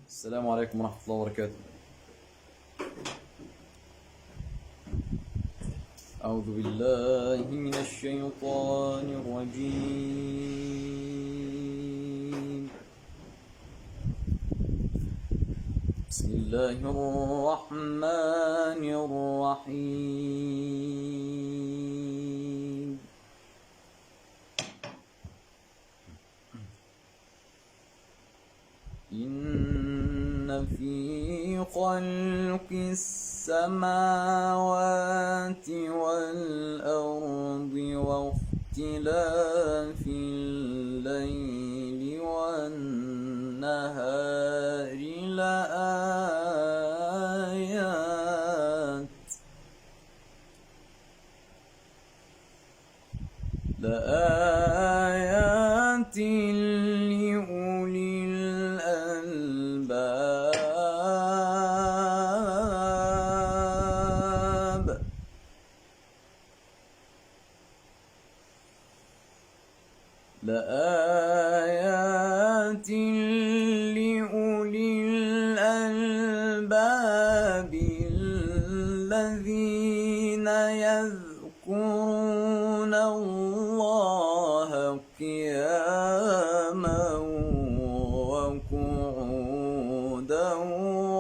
السلام عليكم ورحمة الله وبركاته. أعوذ بالله من الشيطان الرجيم. بسم الله الرحمن الرحيم. إن في خلق السماوات والأرض واختلاف الليل والنهار لآيات لأولي الألباب. لآيات لأولي الألباب الذين يذكرون الله قياما وقعودا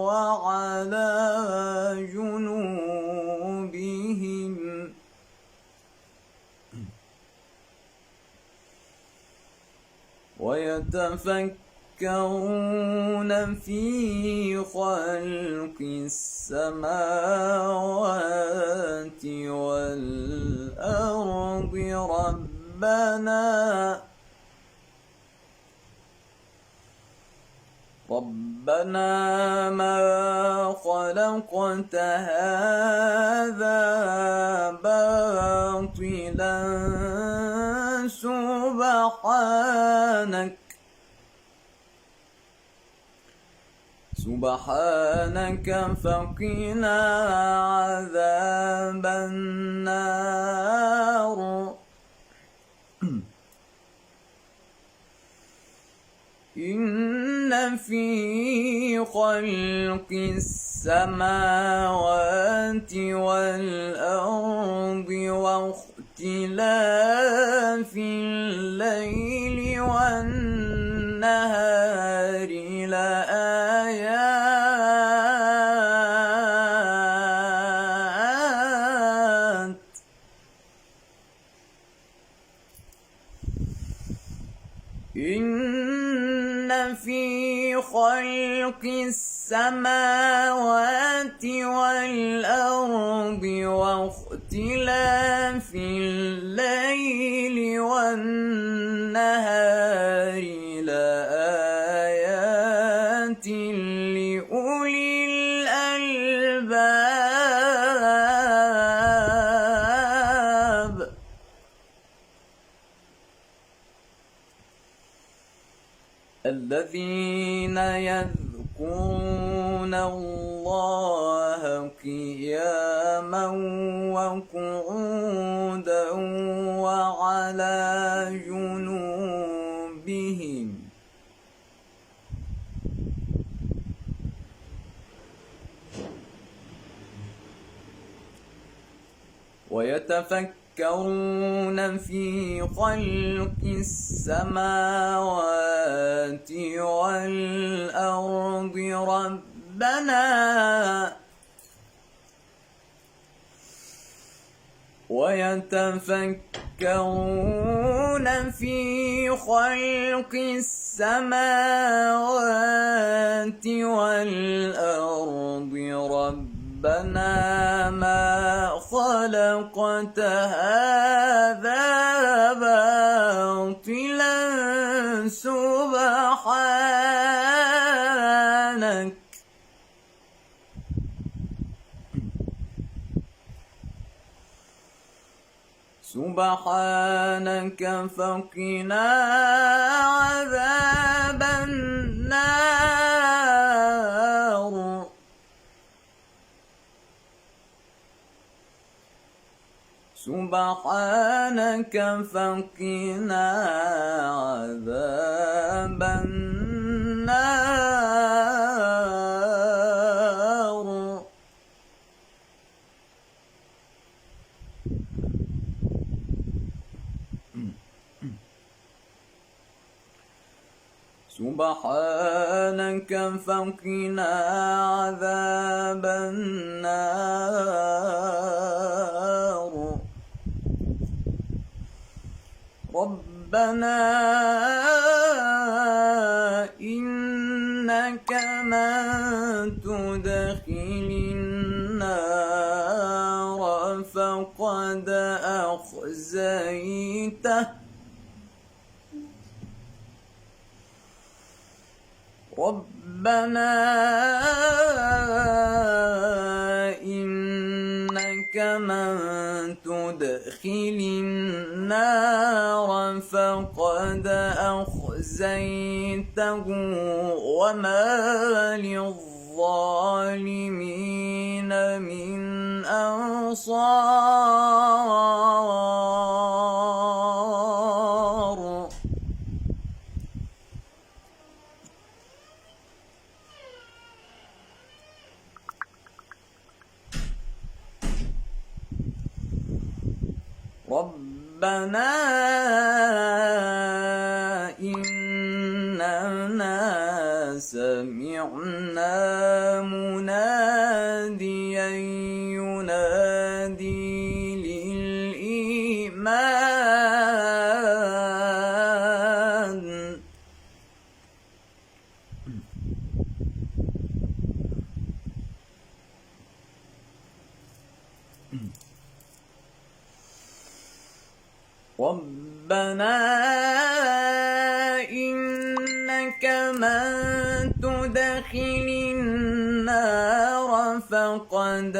وعلى جنوبهم ويتفكرون في خلق السماوات والأرض ربنا ما خلقت هذا باطلا سبحانك فقنا عذاب النار. إن في خلق السماوات والأرض واختلاف الليل والنهار إن في خلق السماوات والأرض واختلاف الليل والنهار لآيات لأولي الألباب. الذين يذكرون الله قياما وقعودا وعلى جنوبهم ويتفكرون في خلق السماوات والأرض ويتفكرون في خلق السماوات والأرض ربنا ما خلقت هذا باطلا سبحانك فقنا عذاب النار. سبحانك فقنا عذاب النار. سبحانك فقنا عذاب النار ربنا إنك من تدخل النار فقد أخزيته ربنا إنك من تدخل النار فقد أخزيته وما للظالمين من أنصار ربنا إننا سمعنا مناديا ينادي للإيمان ربنا إنك من تدخل النار فقد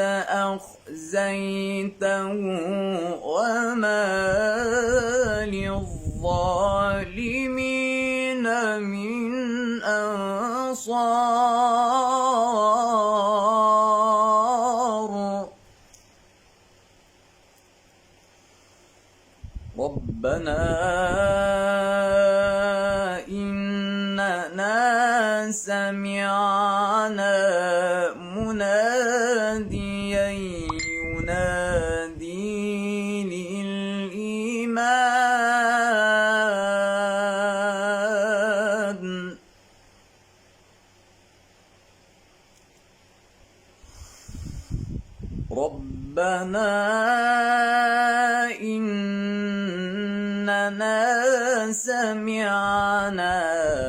أخزيته وما للظالمين من أنصار ربنا إننا سمعنا مناديا ينادي للإيمان ربنا إننا سمعنا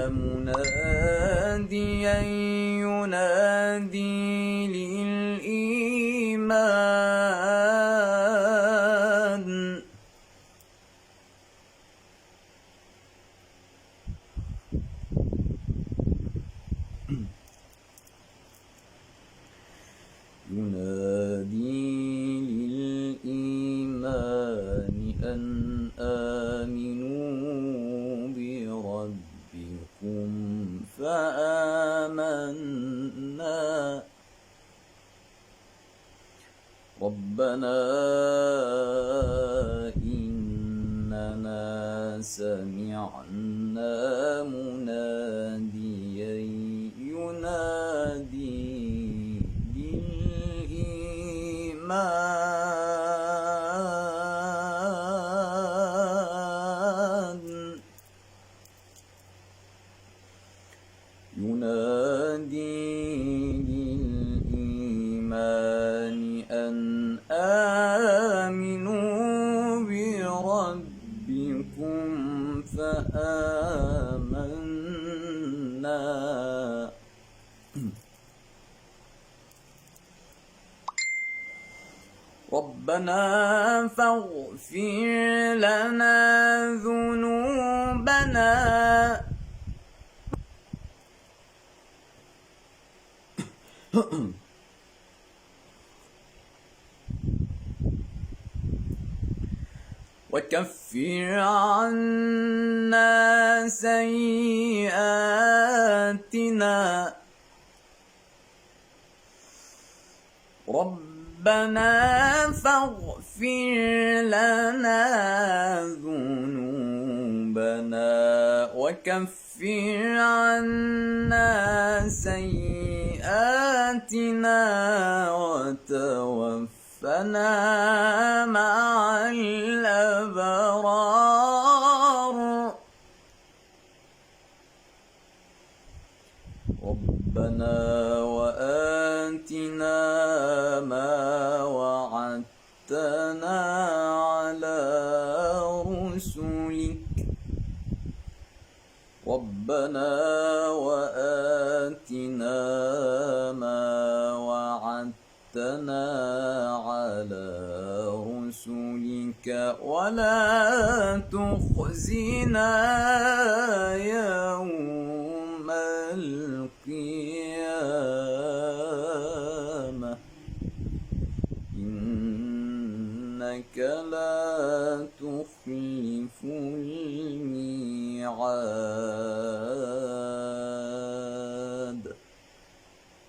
مناديا ينادي للإيمان أن آمنوا بربكم فآمنا ربنا إننا سمعنا مناديا ينادي للإيمان أن آمنوا بربكم فآمنا ربنا فاغفر لنا ذنوبنا وكفر عنا سيئاتنا ربنا فاغفر لنا ذنوبنا وكفر عنا سيئاتنا وتوفنا مع الأبرار ربنا وآتنا ما وعدتنا على رسلك ربنا وآتنا ما وعدتنا على رسلك ولا تخزنا يوم القيامة إنك لا تخلف الميعاد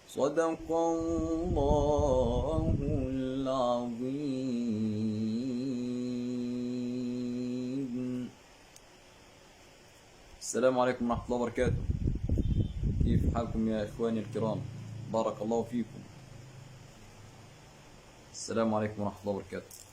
صدق الله العظيم. السلام عليكم ورحمة الله وبركاته. كيف حالكم يا إخواني الكرام؟ بارك الله فيكم. السلام عليكم ورحمة الله وبركاته.